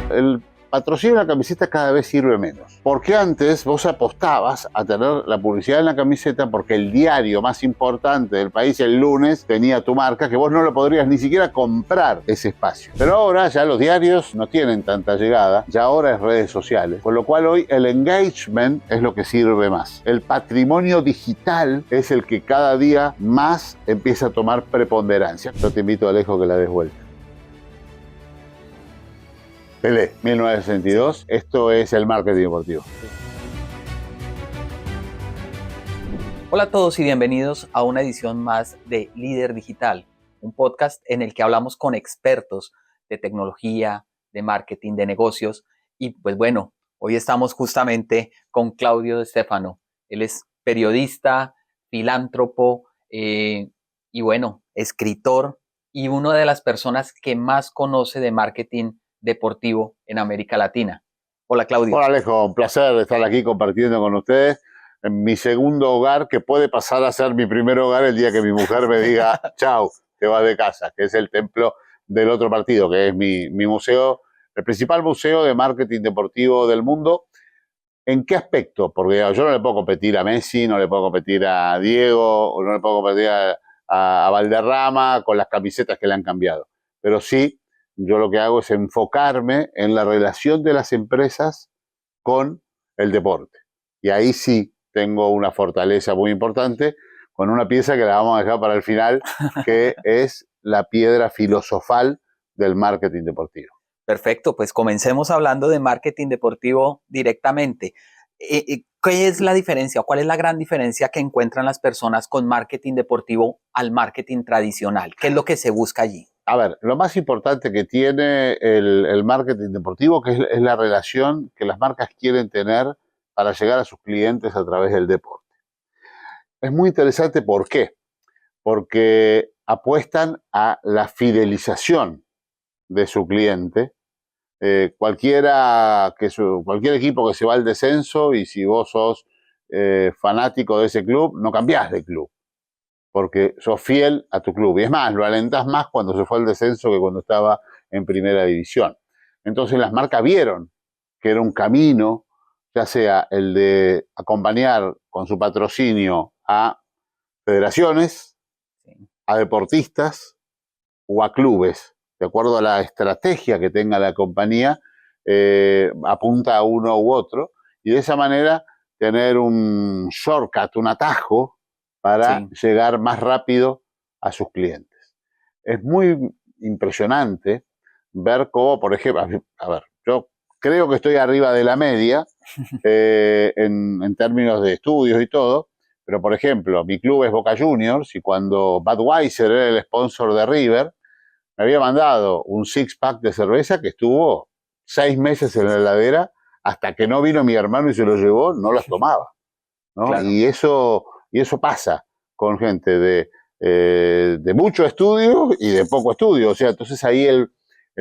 El patrocinio de la camiseta cada vez sirve menos. Porque antes vos apostabas a tener la publicidad en la camiseta porque el diario más importante del país el lunes tenía tu marca, que vos no lo podrías ni siquiera comprar ese espacio. Pero ahora ya los diarios no tienen tanta llegada, ya ahora es redes sociales. Con lo cual hoy el engagement es lo que sirve más. El patrimonio digital es el que cada día más empieza a tomar preponderancia. Yo te invito, Alejo, que la des vuelta. Pelé, 1962. Esto es el marketing deportivo. Hola a todos y bienvenidos a una edición más de Líder Digital, un podcast en el que hablamos con expertos de tecnología, de marketing, de negocios. Y pues bueno, hoy estamos justamente con Claudio De Stefano. Él es periodista, filántropo y bueno, escritor y una de las personas que más conoce de marketing deportivo en América Latina. Hola, Claudio. Hola, Alejo, un placer estar aquí compartiendo con ustedes en mi segundo hogar, que puede pasar a ser mi primer hogar el día que mi mujer me diga chau, te vas de casa, que es el templo del otro partido, que es mi museo, el principal museo de marketing deportivo del mundo. ¿En qué aspecto? Porque yo no le puedo competir a Messi, no le puedo competir a Diego, no le puedo competir a Valderrama con las camisetas que le han cambiado. Pero sí, yo lo que hago es enfocarme en la relación de las empresas con el deporte. Y ahí sí tengo una fortaleza muy importante con una pieza que la vamos a dejar para el final, que es la piedra filosofal del marketing deportivo. Perfecto, pues comencemos hablando de marketing deportivo directamente. ¿Qué es la diferencia o cuál es la gran diferencia que encuentran las personas con marketing deportivo al marketing tradicional? ¿Qué es lo que se busca allí? A ver, lo más importante que tiene el marketing deportivo que es la relación que las marcas quieren tener para llegar a sus clientes a través del deporte. Es muy interesante, ¿por qué? Porque apuestan a la fidelización de su cliente. Cualquier equipo que se va al descenso y si vos sos fanático de ese club, no cambiás de club, porque sos fiel a tu club. Y es más, lo alentás más cuando se fue al descenso que cuando estaba en primera división. Entonces las marcas vieron que era un camino, ya sea el de acompañar con su patrocinio a federaciones, a deportistas o a clubes, de acuerdo a la estrategia que tenga la compañía, apunta a uno u otro, y de esa manera tener un shortcut, un atajo, para llegar más rápido a sus clientes. Es muy impresionante ver cómo, por ejemplo, a ver, yo creo que estoy arriba de la media en términos de estudios y todo, pero por ejemplo, mi club es Boca Juniors y cuando Budweiser era el sponsor de River, me había mandado un six-pack de cerveza que estuvo 6 meses en la heladera hasta que no vino mi hermano y se lo llevó, no las tomaba, ¿no? Claro. Y eso pasa con gente de mucho estudio y de poco estudio. O sea, entonces ahí el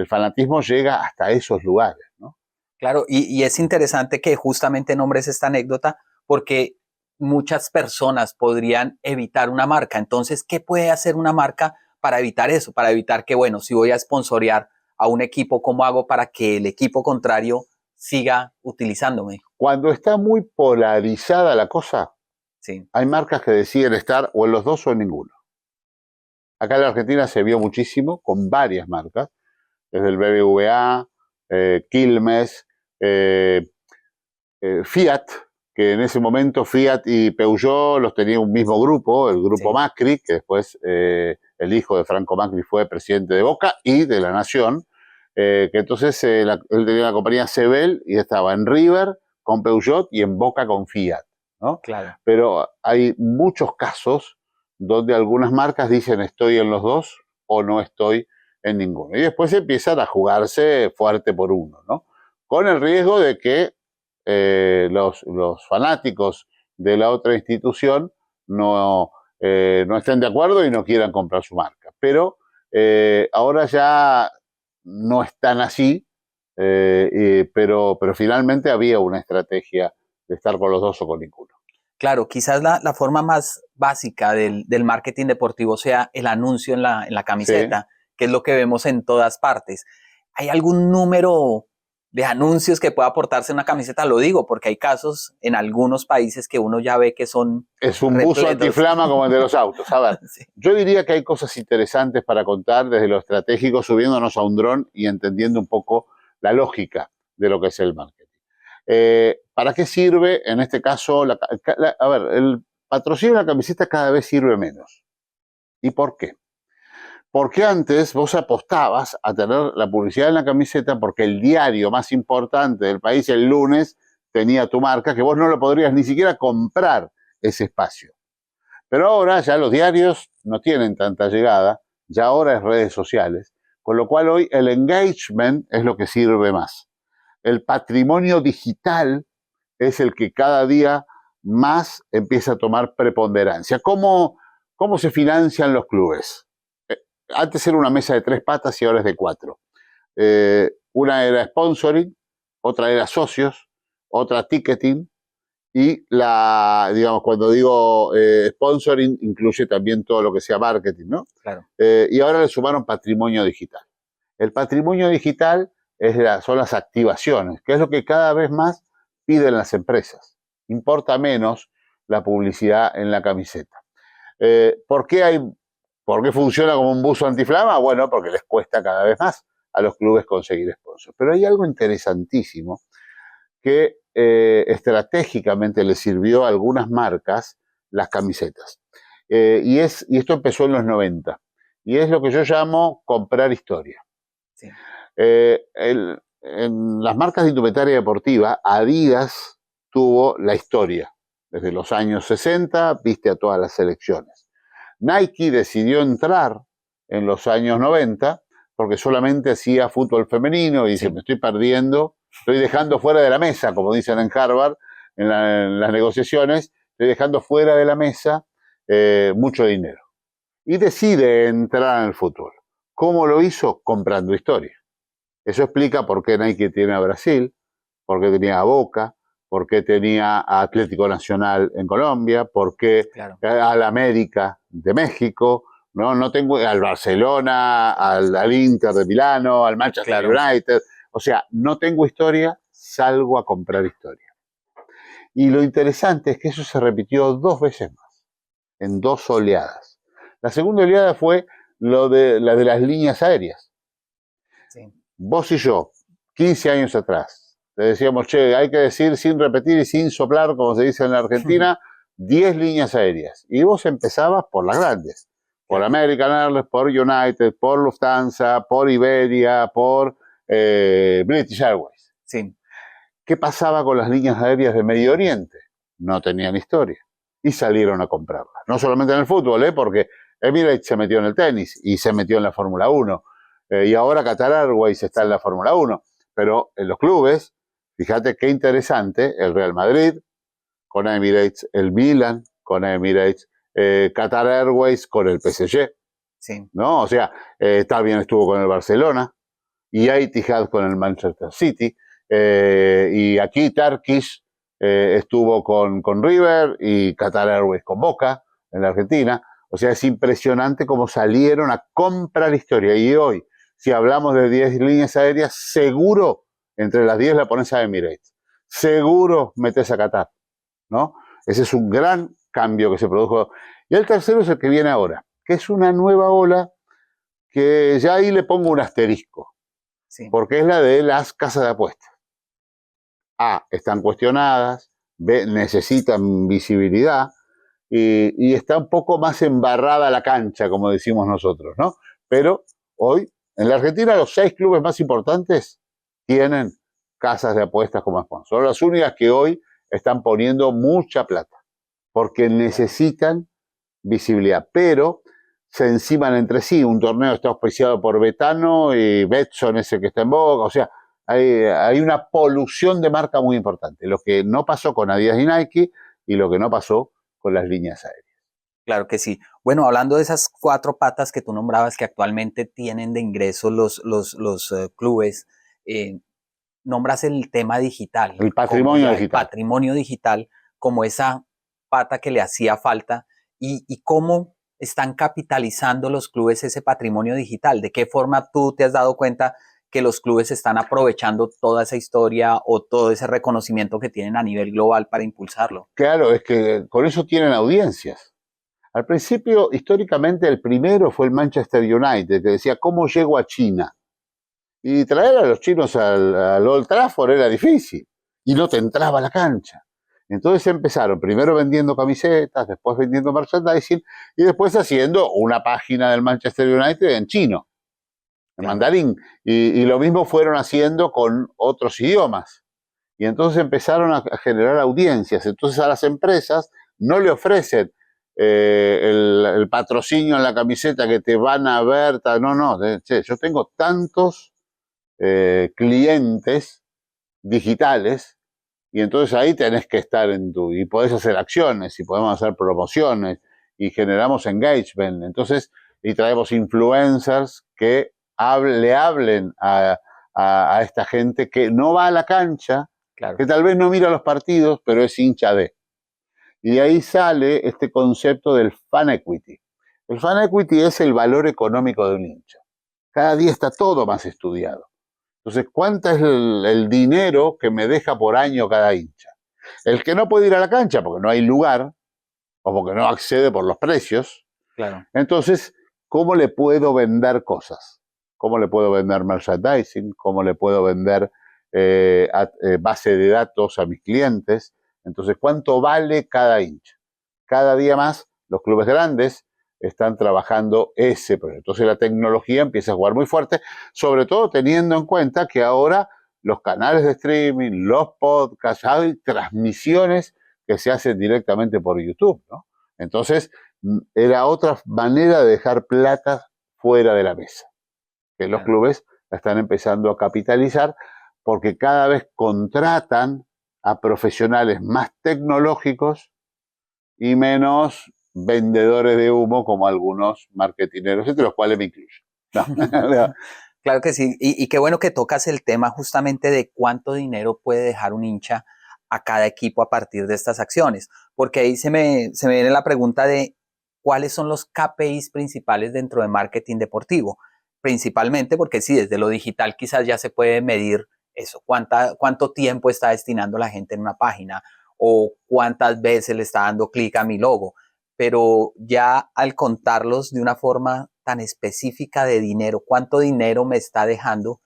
fanatismo llega hasta esos lugares, ¿no? Claro, y es interesante que justamente nombres esta anécdota porque muchas personas podrían evitar una marca. Entonces, ¿qué puede hacer una marca para evitar eso? Para evitar que, bueno, si voy a sponsorear a un equipo, ¿cómo hago para que el equipo contrario siga utilizándome? Cuando está muy polarizada la cosa, sí, hay marcas que deciden estar o en los dos o en ninguno. Acá en la Argentina se vio muchísimo con varias marcas, desde el BBVA, Quilmes, Fiat, que en ese momento Fiat y Peugeot los tenía un mismo grupo, el grupo Macri, que después el hijo de Franco Macri fue presidente de Boca y de la Nación, que entonces él tenía la compañía Sebel y estaba en River con Peugeot y en Boca con Fiat, ¿no? Claro. Pero hay muchos casos donde algunas marcas dicen estoy en los dos o no estoy en ninguno. Y después empiezan a jugarse fuerte por uno, ¿no? Con el riesgo de que los fanáticos de la otra institución no estén de acuerdo y no quieran comprar su marca. Pero ahora ya no es tan así, pero finalmente había una estrategia de estar con los dos o con ninguno. Claro, quizás la forma más básica del marketing deportivo sea el anuncio en la camiseta, que es lo que vemos en todas partes. ¿Hay algún número de anuncios que pueda aportarse una camiseta. Lo digo porque hay casos en algunos países que uno ya ve que son Es un buzo antiflama como el de los autos. A ver, sí. Yo diría que hay cosas interesantes para contar desde lo estratégico, subiéndonos a un dron y entendiendo un poco la lógica de lo que es el marketing. ¿Para qué sirve en este caso? A ver, el patrocinio de la camiseta cada vez sirve menos. ¿Y por qué? Porque antes vos apostabas a tener la publicidad en la camiseta porque el diario más importante del país el lunes tenía tu marca, que vos no lo podrías ni siquiera comprar ese espacio. Pero ahora ya los diarios no tienen tanta llegada, ya ahora es redes sociales, con lo cual hoy el engagement es lo que sirve más. El patrimonio digital es el que cada día más empieza a tomar preponderancia. ¿Cómo se financian los clubes? Antes era una mesa de 3 patas y ahora es de 4. Una era sponsoring, otra era socios, otra ticketing y digamos, cuando digo sponsoring incluye también todo lo que sea marketing, ¿no? Claro. Y ahora le sumaron patrimonio digital. El patrimonio digital son las activaciones, que es lo que cada vez más piden las empresas. Importa menos la publicidad en la camiseta. ¿Por qué funciona como un buzo antiflama? Bueno, porque les cuesta cada vez más a los clubes conseguir sponsors. Pero hay algo interesantísimo que estratégicamente le sirvió a algunas marcas las camisetas. Y esto empezó en los 90. Y es lo que yo llamo comprar historia. Sí. En las marcas de indumentaria deportiva, Adidas tuvo la historia. Desde los años 60 viste a todas las selecciones. Nike decidió entrar en los años 90 porque solamente hacía fútbol femenino y dice, me estoy perdiendo, estoy dejando fuera de la mesa, como dicen en Harvard, en las negociaciones, estoy dejando fuera de la mesa mucho dinero. Y decide entrar en el fútbol. ¿Cómo lo hizo? Comprando historia. Eso explica por qué Nike tiene a Brasil, por qué tenía a Boca, por qué tenía a Atlético Nacional en Colombia, por qué al América de México, no tengo al Barcelona, al Inter de Milano, al Manchester United. O sea, no tengo historia, salgo a comprar historia. Y lo interesante es que eso se repitió 2 veces más, en 2 oleadas. La segunda oleada fue la de las líneas aéreas. Sí. Vos y yo, 15 años atrás, te decíamos, che, hay que decir sin repetir y sin soplar, como se dice en la Argentina, 10 líneas aéreas. Y vos empezabas por las grandes, por American Airlines, por United, por Lufthansa, por Iberia, por British Airways. Sí. ¿Qué pasaba con las líneas aéreas de Medio Oriente? No tenían historia. Y salieron a comprarlas. No solamente en el fútbol, porque Emirates se metió en el tenis y se metió en la Fórmula 1. Y ahora Qatar Airways está en la Fórmula 1. Pero en los clubes, fíjate qué interesante, el Real Madrid con Emirates, el Milan con Emirates, Qatar Airways con el PSG. Sí. ¿No? O sea, también estuvo con el Barcelona y Etihad con el Manchester City. Y aquí Turkish estuvo con River y Qatar Airways con Boca en la Argentina. O sea, es impresionante cómo salieron a comprar historia. Y hoy, si hablamos de 10 líneas aéreas, seguro entre las 10 la pones a Emirates. Seguro metes a Qatar, ¿no? Ese es un gran cambio que se produjo. Y el tercero es el que viene ahora, que es una nueva ola que ya ahí le pongo un asterisco. Sí. Porque es la de las casas de apuestas. Están cuestionadas, necesitan visibilidad y está un poco más embarrada la cancha, como decimos nosotros, ¿no? Pero hoy, en la Argentina, los 6 clubes más importantes tienen casas de apuestas como sponsor. Son las únicas que hoy están poniendo mucha plata, porque necesitan visibilidad, pero se enciman entre sí. Un torneo está auspiciado por Betano y Betson es el que está en boga. O sea, hay una polución de marca muy importante. Lo que no pasó con Adidas y Nike y lo que no pasó con las líneas aéreas. Claro que sí. Bueno, hablando de esas 4 patas que tú nombrabas que actualmente tienen de ingreso los clubes, nombras el tema digital. El patrimonio digital. El patrimonio digital como esa pata que le hacía falta y cómo están capitalizando los clubes ese patrimonio digital. ¿De qué forma tú te has dado cuenta que los clubes están aprovechando toda esa historia o todo ese reconocimiento que tienen a nivel global para impulsarlo. Claro, es que con eso tienen audiencias. Al principio, históricamente, el primero fue el Manchester United, que decía, ¿cómo llego a China? Y traer a los chinos al Old Trafford era difícil y no te entraba a la cancha. Entonces empezaron primero vendiendo camisetas, después vendiendo merchandising y después haciendo una página del Manchester United en chino, en mandarín. Y lo mismo fueron haciendo con otros idiomas. Y entonces empezaron a generar audiencias. Entonces a las empresas no le ofrecen el patrocinio en la camiseta que te van a ver. No, che, yo tengo tantos clientes digitales y entonces ahí tenés que estar y podés hacer acciones y podemos hacer promociones y generamos engagement. Entonces, y traemos influencers que le hablen a esta gente que no va a la cancha, claro, que tal vez no mira los partidos, pero es hincha de. Y de ahí sale este concepto del fan equity. El fan equity es el valor económico de un hincha. Cada día está todo más estudiado. Entonces, ¿cuánto es el dinero que me deja por año cada hincha? El que no puede ir a la cancha porque no hay lugar o porque no accede por los precios. Claro. Entonces, ¿cómo le puedo vender cosas? ¿Cómo le puedo vender merchandising? ¿Cómo le puedo vender base de datos a mis clientes? Entonces, ¿cuánto vale cada hincha? Cada día más los clubes grandes están trabajando ese proyecto. Entonces la tecnología empieza a jugar muy fuerte, sobre todo teniendo en cuenta que ahora los canales de streaming, los podcasts, hay transmisiones que se hacen directamente por YouTube, ¿no? Entonces era otra manera de dejar plata fuera de la mesa, que los clubes la están empezando a capitalizar porque cada vez contratan a profesionales más tecnológicos y menos vendedores de humo como algunos marketineros, entre los cuales me incluyo. No. Claro que sí, y qué bueno que tocas el tema justamente de cuánto dinero puede dejar un hincha a cada equipo a partir de estas acciones, porque ahí se me viene la pregunta de cuáles son los KPIs principales dentro de marketing deportivo, principalmente porque sí, desde lo digital quizás ya se puede medir eso, cuánto tiempo está destinando la gente en una página o cuántas veces le está dando clic a mi logo, pero ya al contarlos de una forma tan específica de dinero, cuánto dinero me está dejando,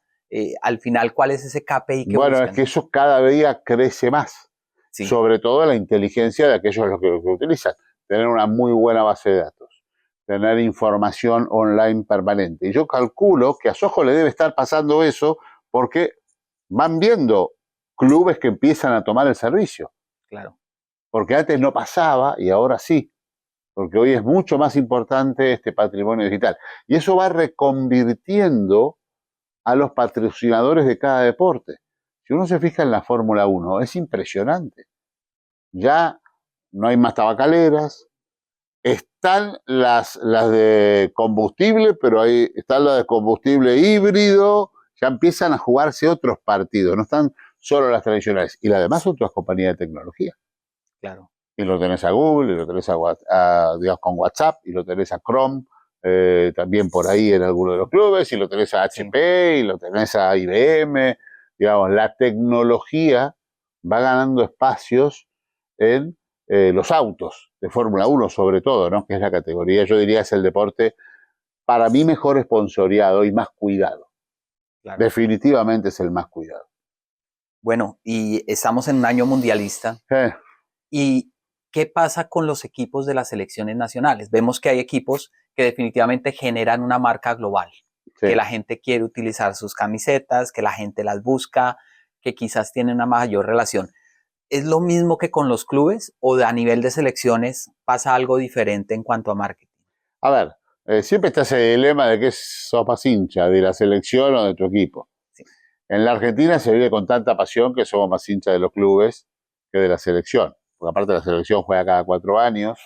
al final, ¿cuál es ese KPI que Bueno, buscan? es que eso cada día crece más, sí, sobre todo la inteligencia de aquellos que utilizan, tener una muy buena base de datos, tener información online permanente. Y yo calculo que a Soho le debe estar pasando eso porque van viendo clubes que empiezan a tomar el servicio. Claro. Porque antes no pasaba y ahora sí. Porque hoy es mucho más importante este patrimonio digital. Y eso va reconvirtiendo a los patrocinadores de cada deporte. Si uno se fija en la Fórmula 1, es impresionante. Ya no hay más tabacaleras, están las de combustible, pero ahí están las de combustible híbrido, ya empiezan a jugarse otros partidos, no están solo las tradicionales. Y además otras compañías de tecnología. Claro. Y lo tenés a Google, y lo tenés digamos, con WhatsApp, y lo tenés a Chrome, también por ahí en alguno de los clubes, y lo tenés a HP, y lo tenés a IBM. Digamos, la tecnología va ganando espacios en los autos de Fórmula 1 sobre todo, ¿no? Que es la categoría, yo diría, es el deporte para mí mejor esponsoreado y más cuidado. Claro. Definitivamente es el más cuidado. Bueno, y estamos en un año mundialista. ¿Y qué pasa con los equipos de las selecciones nacionales? Vemos que hay equipos que definitivamente generan una marca global, que la gente quiere utilizar sus camisetas, que la gente las busca, que quizás tienen una mayor relación. ¿Es lo mismo que con los clubes o a nivel de selecciones pasa algo diferente en cuanto a marketing? A ver, siempre está ese dilema de que sos más hincha, de la selección o de tu equipo. Sí. En la Argentina se vive con tanta pasión que somos más hinchas de los clubes que de la selección. Porque aparte la selección juega cada 4 años,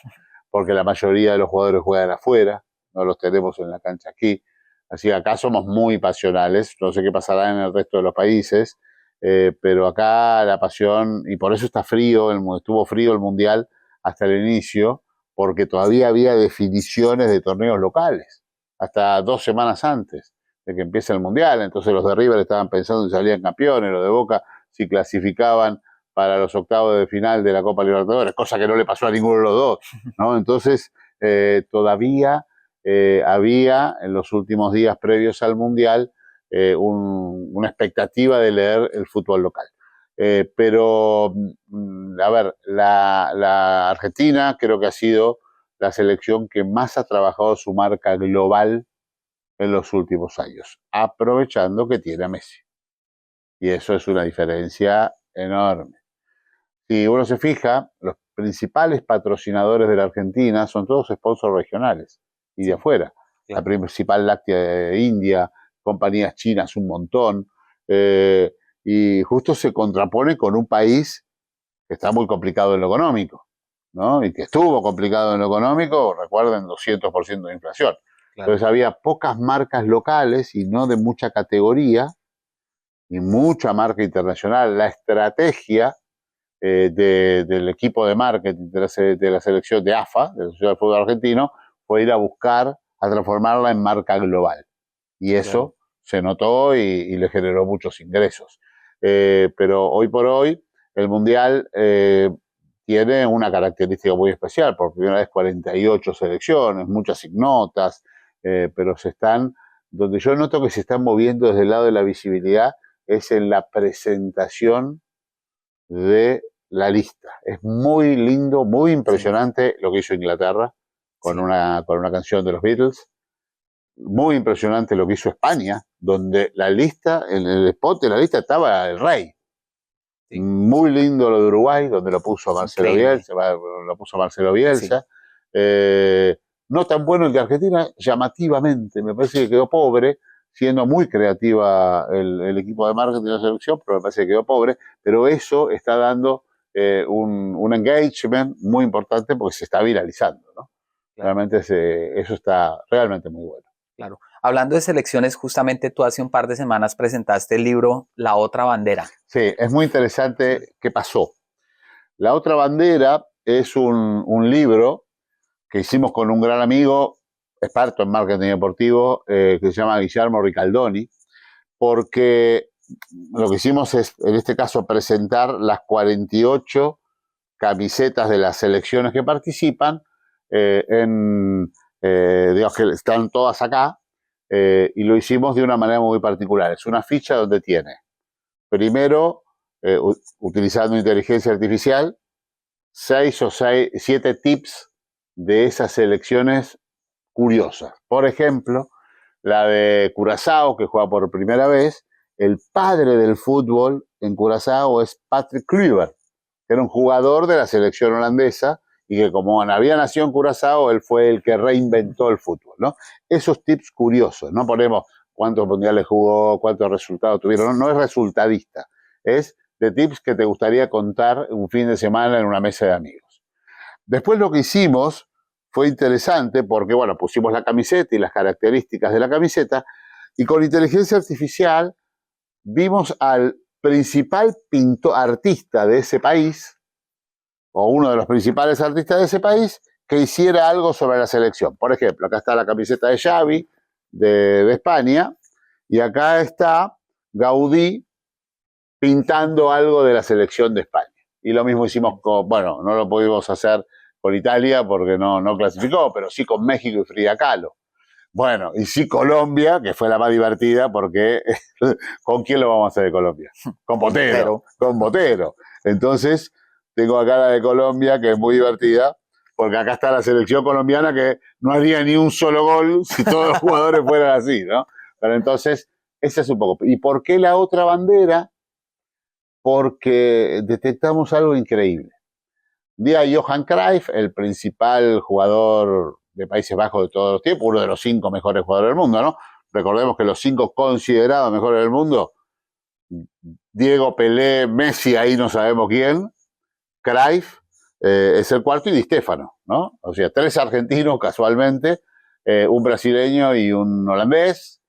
porque la mayoría de los jugadores juegan afuera, no los tenemos en la cancha aquí. Así que acá somos muy pasionales, no sé qué pasará en el resto de los países, pero acá la pasión, y por eso está frío, estuvo frío el Mundial hasta el inicio, porque todavía había definiciones de torneos locales, hasta 2 semanas antes. de que empiece el Mundial. Entonces los de River estaban pensando en salían campeones, los de Boca si clasificaban para los octavos de final de la Copa Libertadores, cosa que no le pasó a ninguno de los dos, ¿no? Entonces todavía había en los últimos días previos al Mundial una expectativa de leer el fútbol local. Pero, a ver, la Argentina creo que ha sido la selección que más ha trabajado su marca global en los últimos años, aprovechando que tiene a Messi. Y eso es una diferencia enorme. Si uno se fija, los principales patrocinadores de la Argentina son todos sponsors regionales y de afuera. Claro. La principal láctea de India, compañías chinas un montón, y justo se contrapone con un país que está muy complicado en lo económico, ¿no? Y que estuvo complicado en lo económico, recuerden, 200% de inflación. Claro. Entonces había pocas marcas locales y no de mucha categoría, y mucha marca internacional. La estrategia del equipo de marketing de la selección de AFA, de la Sociedad de Fútbol Argentino, fue ir a buscar, a transformarla en marca global. Y eso se notó y le generó muchos ingresos. Pero hoy por hoy el Mundial tiene una característica muy especial. Por primera vez 48 selecciones, muchas ignotas, pero donde yo noto que se están moviendo desde el lado de la visibilidad es en la presentación de la lista. Es muy lindo, muy impresionante lo que hizo Inglaterra con una canción de los Beatles. Muy impresionante lo que hizo España, donde la lista, en el spot de la lista estaba el rey. Sí. Muy lindo lo de Uruguay, donde lo puso Marcelo Bielsa. Sí. No tan bueno el de Argentina, llamativamente. Me parece que quedó pobre, siendo muy creativa el equipo de marketing de la selección, pero me parece que quedó pobre. Pero eso está dando un engagement muy importante porque se está viralizando, ¿no? Claro. Realmente eso está realmente muy bueno. Claro. Hablando de selecciones, justamente tú hace un par de semanas presentaste el libro La Otra Bandera. Sí, es muy interesante qué pasó. La Otra Bandera es un libro que hicimos con un gran amigo, experto en marketing deportivo, que se llama Guillermo Ricaldoni, porque lo que hicimos es, en este caso, presentar las 48 camisetas de las selecciones que participan, digamos que están todas acá, y lo hicimos de una manera muy particular. Es una ficha donde tiene, primero, utilizando inteligencia artificial, 7 tips de esas selecciones curiosas. Por ejemplo, la de Curazao, que juega por primera vez. El padre del fútbol en Curazao es Patrick Kluivert, que era un jugador de la selección holandesa y que como había nacido en Curazao, él fue el que reinventó el fútbol, ¿no? Esos tips curiosos, no ponemos cuántos mundiales jugó, cuántos resultados tuvieron, no es resultadista, es de tips que te gustaría contar un fin de semana en una mesa de amigos. Después lo que hicimos fue interesante porque, bueno, pusimos la camiseta y las características de la camiseta y con inteligencia artificial vimos al principal artista de ese país, o uno de los principales artistas de ese país, que hiciera algo sobre la selección. Por ejemplo, acá está la camiseta de Xavi, de España, y acá está Gaudí pintando algo de la selección de España. Y lo mismo hicimos con, bueno, no lo pudimos hacer con Italia porque no clasificó, pero sí con México y Frida Kahlo. Bueno, y sí Colombia, que fue la más divertida porque ¿con quién lo vamos a hacer de Colombia? Con Botero. Con Botero. Entonces, tengo acá la de Colombia, que es muy divertida, porque acá está la selección colombiana que no haría ni un solo gol si todos los jugadores fueran así, ¿no? Pero entonces, ese es un poco. ¿Y por qué la otra bandera? Porque detectamos algo increíble. Un día Johan Cruyff, el principal jugador de Países Bajos de todos los tiempos, uno de los 5 mejores jugadores del mundo, ¿no? Recordemos que los 5 considerados mejores del mundo, Diego, Pelé, Messi, ahí no sabemos quién, Cruyff es el cuarto y Di Stéfano, ¿no? O sea, 3 argentinos casualmente, un brasileño y un holandés,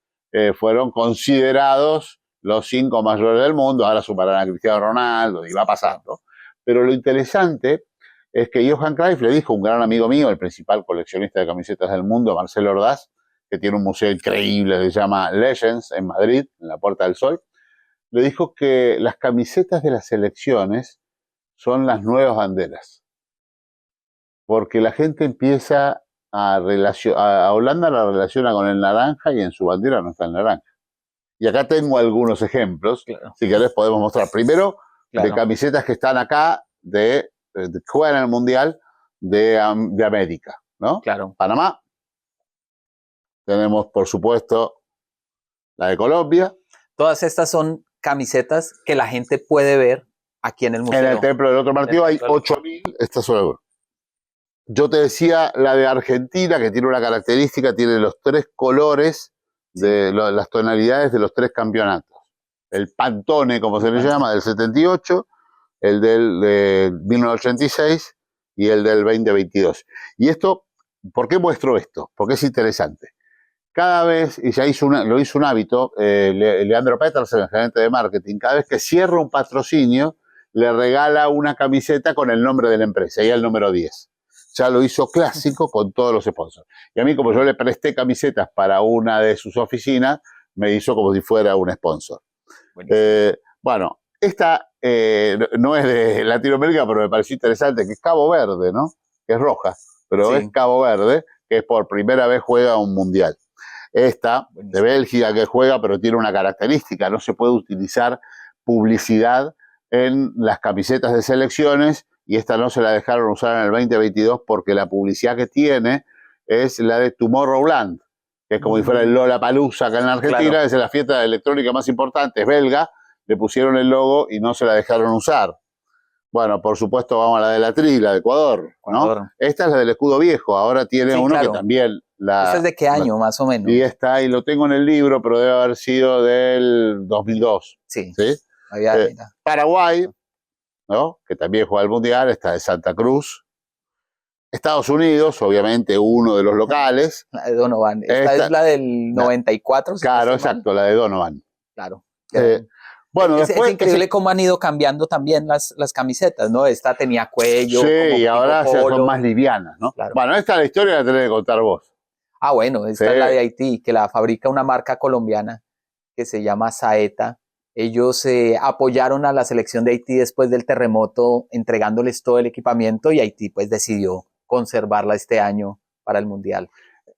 fueron considerados los 5 mayores del mundo. Ahora sumarán a Cristiano Ronaldo y va pasando. Pero lo interesante es que Johan Cruyff le dijo a un gran amigo mío, el principal coleccionista de camisetas del mundo, Marcelo Ordaz, que tiene un museo increíble que se llama Legends en Madrid, en la Puerta del Sol, le dijo que las camisetas de las selecciones son las nuevas banderas. Porque la gente empieza a Holanda la relaciona con el naranja y en su bandera no está el naranja. Y acá tengo algunos ejemplos, Claro. Si querés podemos mostrar. Primero, Claro. de camisetas que están acá, que juegan en el Mundial de América, ¿no? Claro. Panamá. Tenemos, por supuesto, la de Colombia. Todas estas son camisetas que la gente puede ver aquí en el museo. En el Templo del Otro Partido hay 8.000. Estas son algunas. Yo te decía la de Argentina, que tiene una característica, tiene los 3 colores, de las tonalidades de los 3 campeonatos. El Pantone, como se le llama, del 78, el de 1986 y el del 2022. Y esto, ¿por qué muestro esto? Porque es interesante. Cada vez, y ya lo hizo un hábito, Leandro Petersen, el gerente de marketing, cada vez que cierra un patrocinio, le regala una camiseta con el nombre de la empresa, y el número 10. Ya lo hizo clásico con todos los sponsors. Y a mí, como yo le presté camisetas para una de sus oficinas, me hizo como si fuera un sponsor. Bueno, esta no es de Latinoamérica, pero me pareció interesante, que es Cabo Verde, ¿no? Que es roja, pero es Cabo Verde, que es por primera vez juega un mundial. Esta, de Bélgica, que juega, pero tiene una característica, no se puede utilizar publicidad en las camisetas de selecciones, y esta no se la dejaron usar en el 2022 porque la publicidad que tiene es la de Tomorrowland, que es como si fuera el Lollapalooza acá en Argentina, claro. Es la fiesta electrónica más importante, es belga, le pusieron el logo y no se la dejaron usar. Bueno, por supuesto vamos a la de la Tri, la de Ecuador, ¿no? Esta es la del escudo viejo, ahora tiene uno que también... ¿Esa es de qué año, más o menos? Y está, y lo tengo en el libro, pero debe haber sido del 2002. Sí. Paraguay, ¿no? Que también juega el Mundial, está de Santa Cruz. Estados Unidos, obviamente, uno de los locales. La de Donovan. Esta es la del 94. Claro, exacto, la de Donovan. Claro. Bueno, después, es increíble cómo han ido cambiando también las camisetas, ¿no? Esta tenía cuello. Sí, y ahora son más livianas, ¿no? Claro. Bueno, esta es la historia que tenés que contar vos. Ah, bueno, esta es la de Haití, que la fabrica una marca colombiana que se llama Saeta. Ellos apoyaron a la selección de Haití después del terremoto, entregándoles todo el equipamiento, y Haití pues decidió conservarla este año para el Mundial.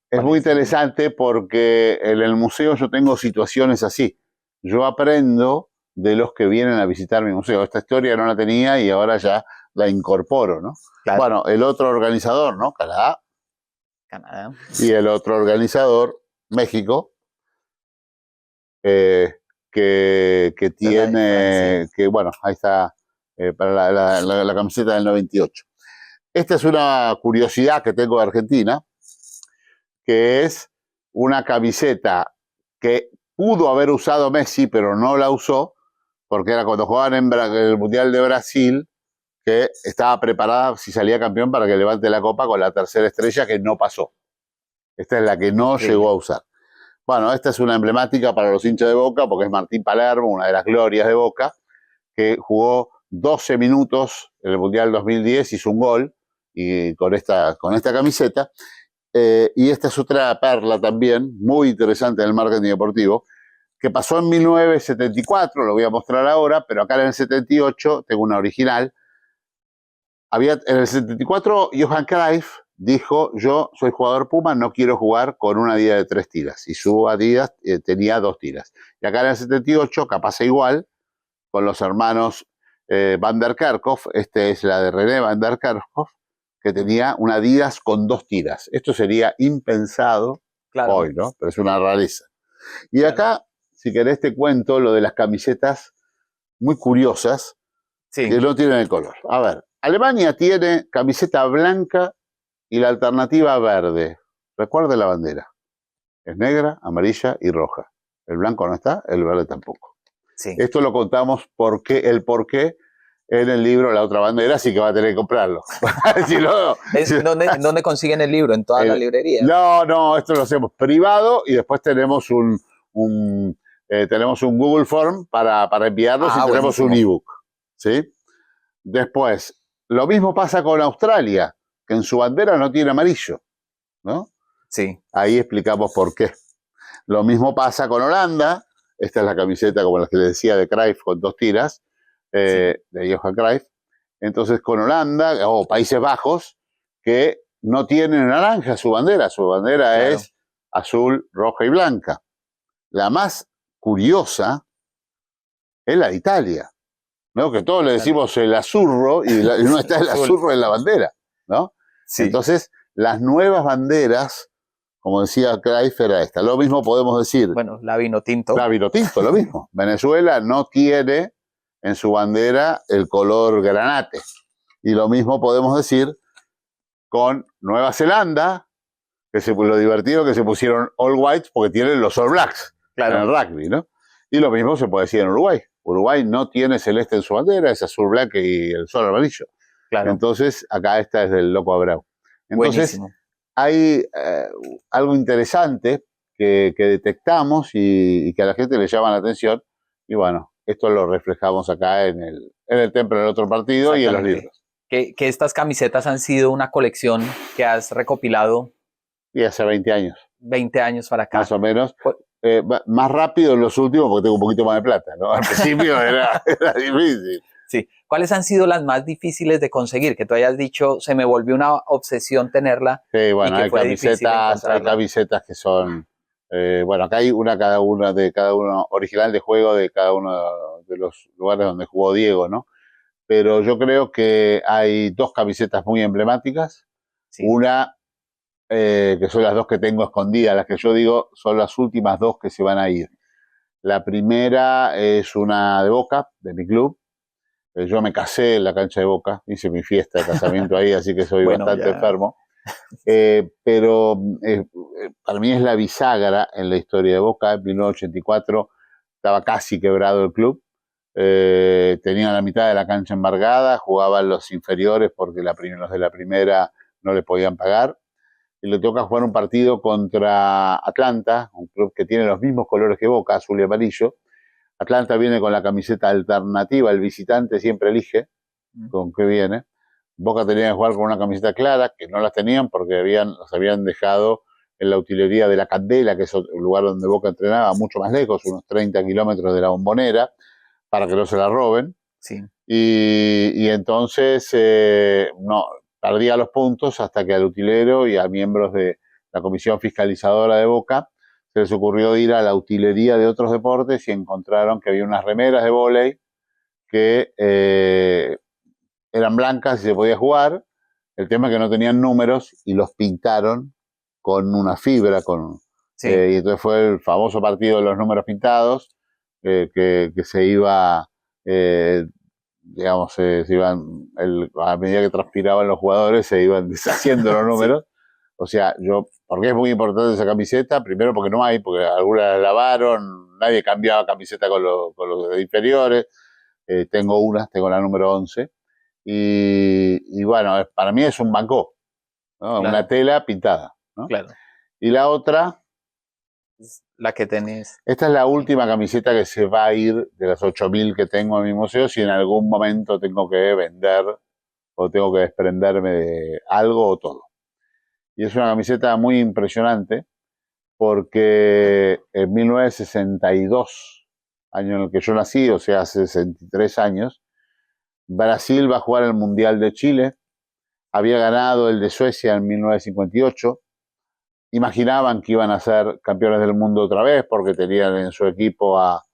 Es muy interesante porque en el museo yo tengo situaciones así. Yo aprendo de los que vienen a visitar mi museo. Esta historia no la tenía y ahora ya la incorporo, ¿no? Claro. Bueno, el otro organizador, ¿no? Canadá. Y el otro organizador, México, que tiene, que bueno, ahí está, para la camiseta del 98. Esta es una curiosidad que tengo de Argentina, que es una camiseta que pudo haber usado Messi, pero no la usó, porque era cuando jugaban en el Mundial de Brasil, que estaba preparada, si salía campeón, para que levante la copa con la tercera estrella, que no pasó. Esta es la que no llegó a usar. Bueno, esta es una emblemática para los hinchas de Boca, porque es Martín Palermo, una de las glorias de Boca, que jugó 12 minutos en el Mundial 2010, hizo un gol y con esta camiseta. Y esta es otra perla también, muy interesante en el marketing deportivo, que pasó en 1974, lo voy a mostrar ahora, pero acá en el 78 tengo una original. En el 74, Johan Cruyff dijo, yo soy jugador Puma, no quiero jugar con una Adidas de 3 tiras. Y su Adidas tenía 2 tiras. Y acá en el 78, capaz igual, con los hermanos Van der Kerkhoff, es la de René Van der Kerkhoff, que tenía una Adidas con 2 tiras. Esto sería impensado hoy, ¿no? Pero es una rareza. Y acá, si querés, te cuento lo de las camisetas muy curiosas que no tienen el color. A ver, Alemania tiene camiseta blanca y la alternativa verde. Recuerde la bandera. Es negra, amarilla y roja. El blanco no está, el verde tampoco. Sí. Esto lo contamos el por qué en el libro La Otra Bandera, así que va a tener que comprarlo. ¿Dónde consiguen el libro? ¿En todas las librerías? No, esto lo hacemos privado y después tenemos tenemos un Google Form para enviarlos y tenemos un ebook. ¿Sí? Después, lo mismo pasa con Australia, que en su bandera no tiene amarillo, ¿no? Sí. Ahí explicamos por qué. Lo mismo pasa con Holanda. Esta es la camiseta, como la que les decía, de Cruyff con 2 tiras, de Johan Cruyff. Entonces, con Holanda o Países Bajos, que no tienen naranja su bandera. Su bandera Claro. es azul, roja y blanca. La más curiosa es la de Italia, ¿no? Que todos le decimos el azurro y no está el azurro en la bandera, ¿no? Sí. Entonces, las nuevas banderas, como decía Cruyff, era esta. Lo mismo podemos decir. Bueno, la vino tinto. La vino tinto, lo mismo. Venezuela no tiene en su bandera el color granate. Y lo mismo podemos decir con Nueva Zelanda, que lo divertido que se pusieron All Whites porque tienen los All Blacks en el rugby, ¿no? Y lo mismo se puede decir en Uruguay. Uruguay no tiene celeste en su bandera, es azul blanco y el sol amarillo. Claro. Entonces, acá esta es del Loco Abreu. Entonces, buenísimo. Hay algo interesante que detectamos y que a la gente le llama la atención. Y bueno, esto lo reflejamos acá en el Temple del otro partido y en los libros. Que estas camisetas han sido una colección que has recopilado. Y hace 20 años. 20 años para acá. Más o menos. Más rápido en los últimos porque tengo un poquito más de plata, ¿no? Al principio era difícil. Sí. ¿Cuáles han sido las más difíciles de conseguir? Que tú hayas dicho, se me volvió una obsesión tenerla. Sí, bueno, y que hay camisetas que son... bueno, acá hay una cada uno, original de juego de cada uno de los lugares donde jugó Diego, ¿no? Pero yo creo que hay 2 camisetas muy emblemáticas. Sí. Una, que son las 2 que tengo escondidas, las que yo digo son las últimas 2 que se van a ir. La primera es una de Boca, de mi club. Yo me casé en la cancha de Boca, hice mi fiesta de casamiento ahí, así que soy bastante enfermo. Pero para mí es la bisagra en la historia de Boca. En 1984 estaba casi quebrado el club. Tenían la mitad de la cancha embargada, jugaban los inferiores porque los de la primera no le podían pagar. Y le toca jugar un partido contra Atlanta, un club que tiene los mismos colores que Boca, azul y amarillo. Atlanta viene con la camiseta alternativa, el visitante siempre elige con qué viene. Boca tenía que jugar con una camiseta clara, que no las tenían porque los habían dejado en la utilería de la Candela, que es un lugar donde Boca entrenaba mucho más lejos, unos 30 kilómetros de la Bombonera, para que no se la roben. Sí. Y entonces no perdía los puntos hasta que al utilero y a miembros de la comisión fiscalizadora de Boca se les ocurrió ir a la utilería de otros deportes y encontraron que había unas remeras de vóley que eran blancas y se podía jugar. El tema es que no tenían números y los pintaron con una fibra. Y entonces fue el famoso partido de los números pintados, que se iba, digamos, a medida que transpiraban los jugadores, se iban deshaciendo los números. Sí. O sea, ¿por qué es muy importante esa camiseta? Primero porque no hay, porque algunas la lavaron, nadie cambiaba camiseta con los inferiores. Tengo la número 11. Y bueno, para mí es un bancó, ¿no? Claro. Una tela pintada, ¿no? Claro. Y la otra... La que tenés. Esta es la última camiseta que se va a ir de las 8.000 que tengo en mi museo si en algún momento tengo que vender o tengo que desprenderme de algo o todo. Y es una camiseta muy impresionante porque en 1962, año en el que yo nací, o sea, hace 63 años, Brasil va a jugar el Mundial de Chile, había ganado el de Suecia en 1958, imaginaban que iban a ser campeones del mundo otra vez porque tenían en su equipo a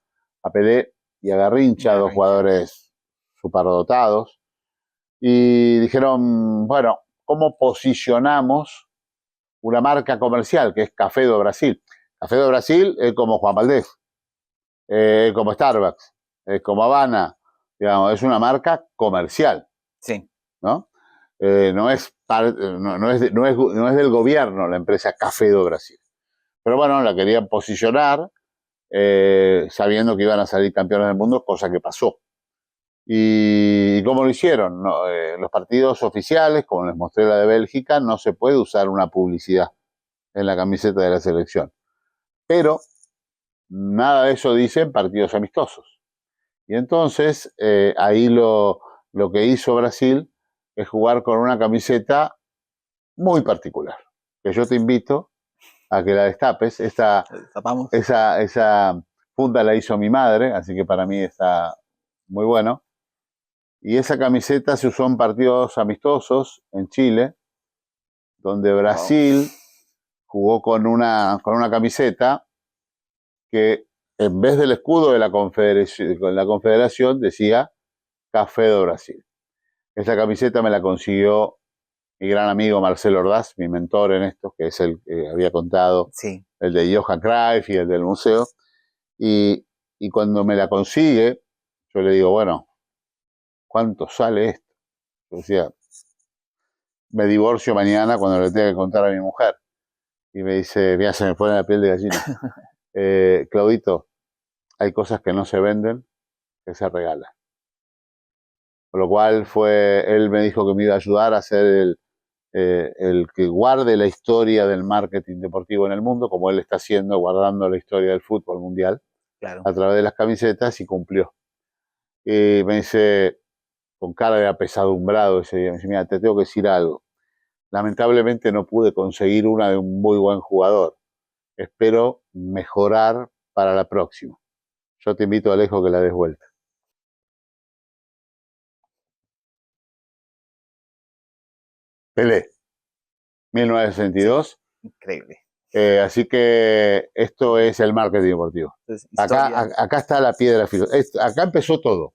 Pelé y a Garrincha, 2 jugadores superdotados, y dijeron, bueno, ¿cómo posicionamos una marca comercial que es Café do Brasil? Café do Brasil es como Juan Valdez, como Starbucks, como Habana, digamos, es una marca comercial. Sí. ¿No? No es del gobierno la empresa Café do Brasil. Pero bueno, la querían posicionar sabiendo que iban a salir campeones del mundo, cosa que pasó. ¿Y cómo lo hicieron? No, los partidos oficiales, como les mostré la de Bélgica, no se puede usar una publicidad en la camiseta de la selección. Pero nada de eso dicen partidos amistosos. Y entonces ahí lo que hizo Brasil es jugar con una camiseta muy particular, que yo te invito a que la destapes. Tapamos. Esa funda la hizo mi madre, así que para mí está muy bueno. Y esa camiseta se usó en partidos amistosos en Chile, donde Brasil jugó con una camiseta que en vez del escudo de la Confederación decía Café de Brasil. Esa camiseta me la consiguió mi gran amigo Marcelo Ordaz, mi mentor en esto, que es el que había contado, Sí. el de Johan Cruyff y el del museo. Y cuando me la consigue, yo le digo, bueno, ¿cuánto sale esto? Yo decía, me divorcio mañana cuando le tenga que contar a mi mujer. Y me dice, mira, se me pone la piel de gallina. Claudito, hay cosas que no se venden, que se regalan. Por lo cual él me dijo que me iba a ayudar a ser el que guarde la historia del marketing deportivo en el mundo, como él está haciendo, guardando la historia del fútbol mundial, claro, a través de las camisetas, y cumplió. Y me dice, con cara de apesadumbrado ese día, me dice, mira, te tengo que decir algo. Lamentablemente no pude conseguir una de un muy buen jugador. Espero mejorar para la próxima. Yo te invito, Alejo, que la des vuelta. Pelé, 1962. sí, increíble. Así que esto es el marketing deportivo. Entonces, Acá está la piedra filosofal. Acá empezó todo.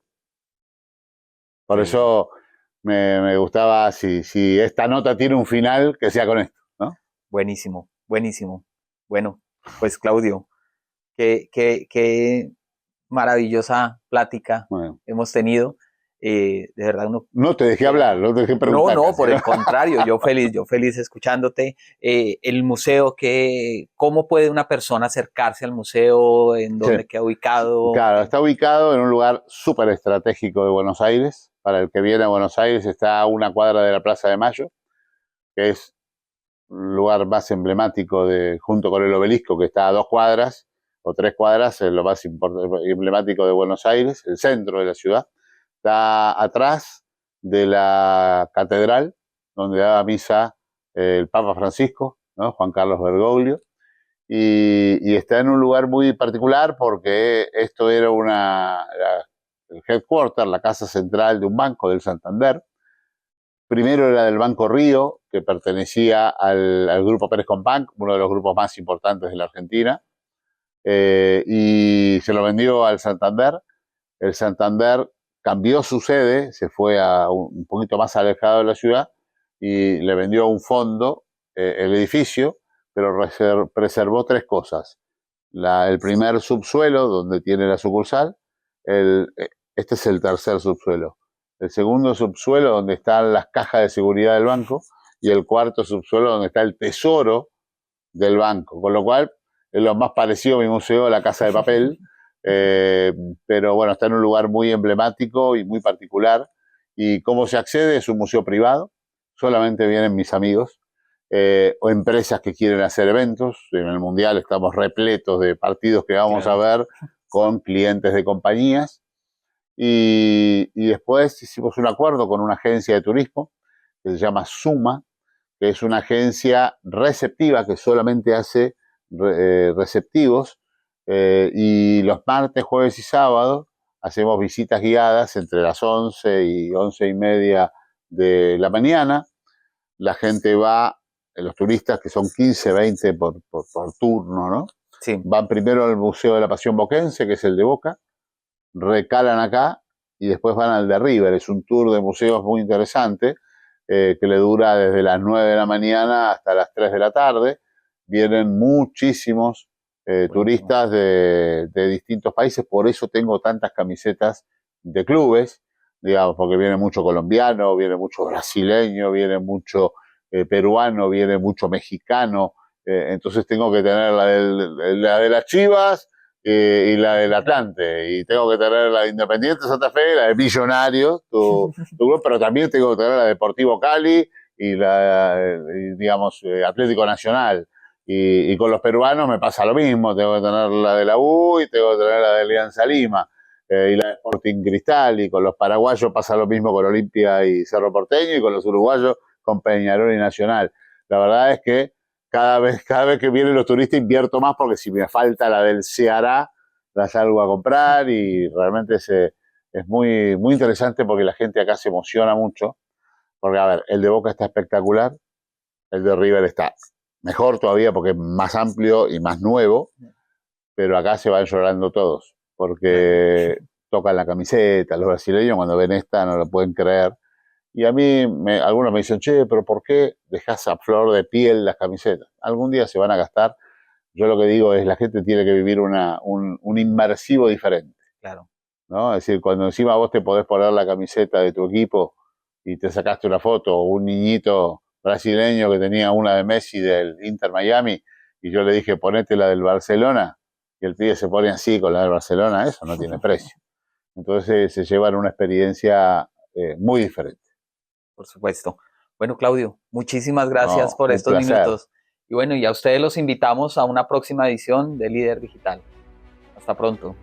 Por eso me gustaba, si esta nota tiene un final, que sea con esto, ¿no? Buenísimo, buenísimo. Bueno, pues Claudio, qué maravillosa plática hemos tenido. De verdad, no te dejé hablar, no te dejé preguntar. No, por el contrario, yo feliz escuchándote. El museo, ¿cómo puede una persona acercarse al museo? ¿En dónde queda ubicado? Claro, está ubicado en un lugar súper estratégico de Buenos Aires. Para el que viene a Buenos Aires, está a una cuadra de la Plaza de Mayo, que es el lugar más emblemático, junto con el Obelisco, que está a 2 cuadras o 3 cuadras, es lo más emblemático de Buenos Aires, el centro de la ciudad. Está atrás de la catedral, donde daba misa el Papa Francisco, ¿no? Juan Carlos Bergoglio, y está en un lugar muy particular porque esto era el headquarter, la casa central de un banco del Santander. Primero era del Banco Río, que pertenecía al grupo Pérez Companc, uno de los grupos más importantes de la Argentina, y se lo vendió al Santander. El Santander cambió su sede, se fue a un poquito más alejado de la ciudad y le vendió a un fondo el edificio, pero preservó 3 cosas. El primer subsuelo, donde tiene la sucursal, este es el tercer subsuelo. El segundo subsuelo, donde están las cajas de seguridad del banco, y el cuarto subsuelo, donde está el tesoro del banco. Con lo cual, es lo más parecido a mi museo, la Casa de Papel, pero bueno, está en un lugar muy emblemático y muy particular. ¿Y cómo se accede? Es un museo privado, solamente vienen mis amigos, o empresas que quieren hacer eventos. En el Mundial estamos repletos de partidos que vamos a ver con clientes de compañías. Y después hicimos un acuerdo con una agencia de turismo que se llama Suma, que es una agencia receptiva que solamente hace receptivos, y los martes, jueves y sábados hacemos visitas guiadas entre las 11 y 11 y media de la mañana. La gente va, los turistas, que son 15, 20 por turno, ¿no? Sí. Van primero al Museo de la Pasión Boquense, que es el de Boca, recalan acá y después van al de River. Es un tour de museos muy interesante, que le dura desde las 9 de la mañana hasta las 3 de la tarde. Vienen muchísimos turistas de distintos países, por eso tengo tantas camisetas de clubes, digamos, porque viene mucho colombiano, viene mucho brasileño, viene mucho peruano, viene mucho mexicano, entonces tengo que tener la de las Chivas, y la del Atlante, y tengo que tener la de Independiente Santa Fe, la de Millonarios, tu grupo, pero también tengo que tener la de Deportivo Cali y digamos, Atlético Nacional. Y con los peruanos me pasa lo mismo, tengo que tener la de la U y tengo que tener la de Alianza Lima, y la de Sporting Cristal. Y con los paraguayos pasa lo mismo, con Olimpia y Cerro Porteño, y con los uruguayos con Peñarol y Nacional. La verdad es que cada vez que vienen los turistas invierto más porque si me falta la del Ceará, la salgo a comprar y realmente es muy, muy interesante porque la gente acá se emociona mucho. Porque, a ver, el de Boca está espectacular, el de River está mejor todavía porque es más amplio y más nuevo, pero acá se van llorando todos porque tocan la camiseta. Los brasileños cuando ven esta no lo pueden creer. Y a mí, algunos me dicen, che, pero ¿por qué dejas a flor de piel las camisetas? Algún día se van a gastar. Yo lo que digo es, la gente tiene que vivir un inmersivo diferente. Claro. ¿No? Es decir, cuando encima vos te podés poner la camiseta de tu equipo y te sacaste una foto, o un niñito brasileño que tenía una de Messi del Inter Miami, y yo le dije, ponete la del Barcelona, y el pibe se pone así con la del Barcelona, eso no tiene precio. Entonces se llevan una experiencia muy diferente. Por supuesto. Bueno, Claudio, muchísimas gracias por estos placer. minutos. Y bueno, y a ustedes los invitamos a una próxima edición de Líder Digital. Hasta pronto.